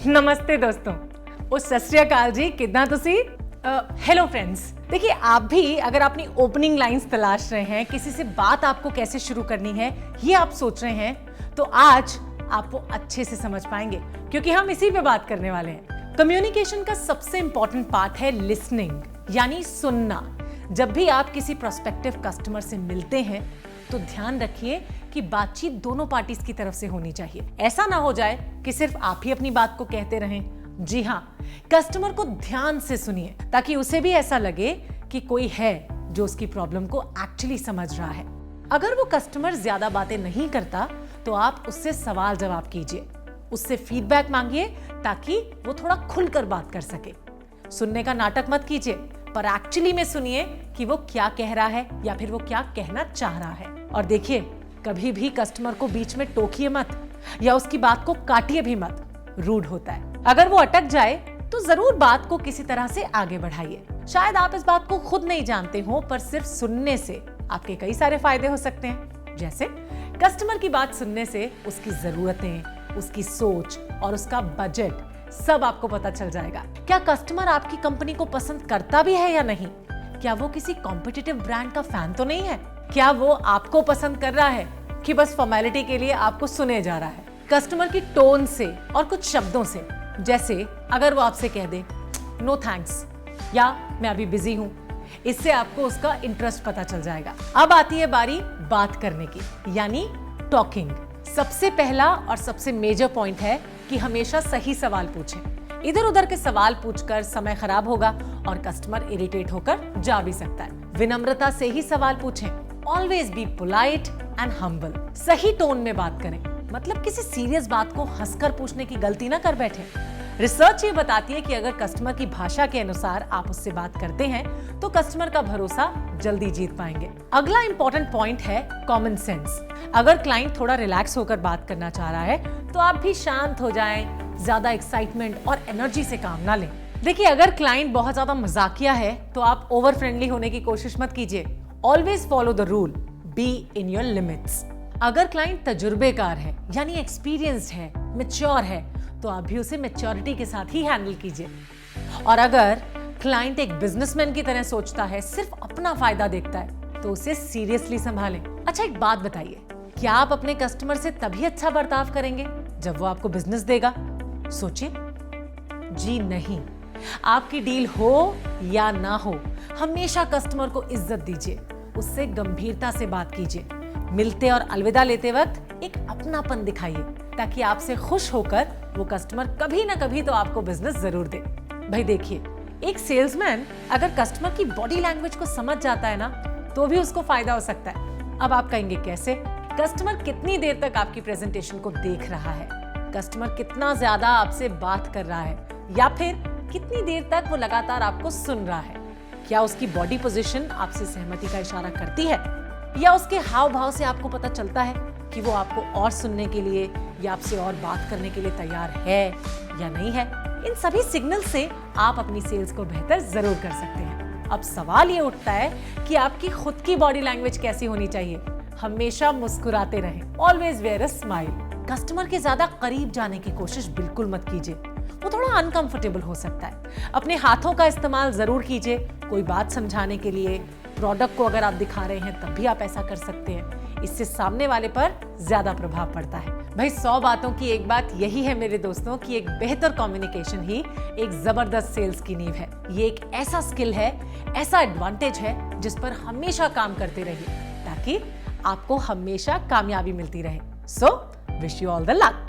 नमस्ते दोस्तों, ਉਹ ਸਤਿ ਸ਼੍ਰੀ ਅਕਾਲ जी, कितना तुसी? हेलो फ्रेंड्स, देखिए आप भी अगर अपनी ओपनिंग लाइंस तलाश रहे हैं, किसी से बात आपको कैसे शुरू करनी है ये आप सोच रहे हैं, तो आज आप वो अच्छे से समझ पाएंगे क्योंकि हम इसी पे बात करने वाले हैं। कम्युनिकेशन का सबसे इंपॉर्टेंट पार्ट है लिसनिंग, यानी सुनना। जब भी आप किसी प्रोस्पेक्टिव कस्टमर से मिलते हैं तो ध्यान रखिए कि बातचीत दोनों पार्टीज की तरफ से होनी चाहिए। ऐसा ना हो जाए कि सिर्फ आप ही अपनी बात को कहते रहें। जी हाँ, कस्टमर को ध्यान से सुनिए ताकि उसे भी ऐसा लगे कि कोई है जो उसकी प्रॉब्लम को एक्चुअली समझ रहा है। अगर वो कस्टमर ज्यादा बातें नहीं करता तो आप उससे सवाल जवाब कीजिए, उससे फीडबैक मांगिए ताकि वो थोड़ा खुलकर बात कर सके। सुनने का नाटक मत कीजिए, पर एक्चुअली में सुनिए कि वो क्या कह रहा है या फिर वो क्या कहना चाह रहा है। और देखिए, कभी भी कस्टमर को बीच में टोकिए मत या उसकी बात को काटिए भी मत, रूड होता है। अगर वो अटक जाए तो जरूर बात को किसी तरह से आगे बढ़ाइए। शायद आप इस बात को खुद नहीं जानते हो, पर सिर्फ सुनने से आपके कई सारे फायदे हो सकते हैं। जैसे कस्टमर की बात सुनने से उसकी जरूरतें, उसकी सोच और उसका बजट सब आपको पता चल जाएगा। क्या कस्टमर आपकी कंपनी को पसंद करता भी है या नहीं? क्या वो किसी कॉम्पिटिटिव ब्रांड का फैन तो नहीं है? क्या वो आपको पसंद कर रहा है कि बस फॉर्मेलिटी के लिए आपको सुने जा रहा है? कस्टमर की टोन से और कुछ शब्दों से, जैसे अगर वो आपसे कह दे नो थैंक्स या मैं अभी बिजी हूं, इससे आपको उसका इंटरेस्ट पता चल जाएगा। अब आती है बारी बात करने की, यानी टॉकिंग। सबसे पहला और सबसे मेजर पॉइंट है कि हमेशा सही सवाल पूछें। इधर उधर के सवाल पूछकर समय खराब होगा और कस्टमर इरिटेट होकर जा भी सकता है। विनम्रता से ही सवाल पूछें। Always be polite and humble. सही टोन में बात करें, मतलब किसी सीरियस बात को हंसकर पूछने की गलती ना कर बैठे। रिसर्च ये बताती है कि अगर कस्टमर की भाषा के अनुसार आप उससे बात करते हैं तो कस्टमर का भरोसा जल्दी जीत पाएंगे। अगला इंपॉर्टेंट पॉइंट है कॉमन सेंस। अगर क्लाइंट थोड़ा रिलैक्स होकर बात करना चाह रहा है तो आप भी शांत हो जाएं, ज्यादा एक्साइटमेंट और एनर्जी से काम ना लें। देखिए, अगर क्लाइंट बहुत ज्यादा मजाकिया है तो आप ओवर फ्रेंडली होने की कोशिश मत कीजिए। Always follow the rule, be in your limits. अगर क्लाइंट तजुर्बेकार है, यानी एक्सपीरियंस्ड है, मैच्योर है, तो आप भी उसे मैच्योरिटी के साथ ही हैंडल कीजिए। और अगर क्लाइंट एक बिजनेसमैन की तरह सोचता है, सिर्फ अपना फायदा देखता है, तो उसे सीरियसली संभालें। अच्छा, एक बात बताइए, क्या आप अपने कस्टमर से तभी अच्छा बर्ताव करेंगे जब वो आपको बिजनेस देगा? सोचिए। जी नहीं, आपकी डील हो या ना हो, हमेशा कस्टमर को इज्जत दीजिए, उससे गंभीरता से बात कीजिए। मिलते और अलविदा लेते वक्त एक अपनापन दिखाइए ताकि आपसे खुश होकर वो कस्टमर कभी ना कभी तो आपको बिजनेस जरूर दे। भाई देखिए, एक सेल्समैन अगर कस्टमर की बॉडी लैंग्वेज को समझ जाता है ना, तो भी उसको फायदा हो सकता है। अब आप कहेंगे कैसे? कस्टमर कितनी देर तक आपकी प्रेजेंटेशन को देख रहा है, कस्टमर कितना ज्यादा आपसे बात कर रहा है, या फिर कितनी देर तक वो लगातार आपको सुन रहा है। क्या उसकी बॉडी पोजीशन आपसे सहमति का इशारा करती है, या उसके हाव भाव से आपको पता चलता है कि वो आपको और सुनने के लिए या आपसे और बात करने के लिए तैयार है या नहीं है? इन सभी सिग्नल से आप अपनी सेल्स को बेहतर जरूर कर सकते हैं। अब सवाल ये उठता है कि आपकी खुद की बॉडी लैंग्वेज कैसी होनी चाहिए? हमेशा मुस्कुराते रहें, always wear a smile. Customer के ज्यादा करीब जाने की कोशिश बिल्कुल मत कीजिए, वो थोड़ा अनकंफर्टेबल हो सकता है। अपने हाथों का इस्तेमाल जरूर कीजिए, कोई बात समझाने के लिए, प्रोडक्ट को अगर आप दिखा रहे हैं तब भी आप ऐसा कर सकते हैं। इससे सामने वाले पर ज्यादा प्रभाव पड़ता है। भाई 100 बातों की एक बात यही है मेरे दोस्तों कि एक बेहतर कम्युनिकेशन ही एक जबरदस्त सेल्स की नींव है। ये एक ऐसा स्किल है, ऐसा एडवांटेज है जिस पर हमेशा काम करते रहिए ताकि आपको हमेशा कामयाबी मिलती रहे। So wish you all the luck.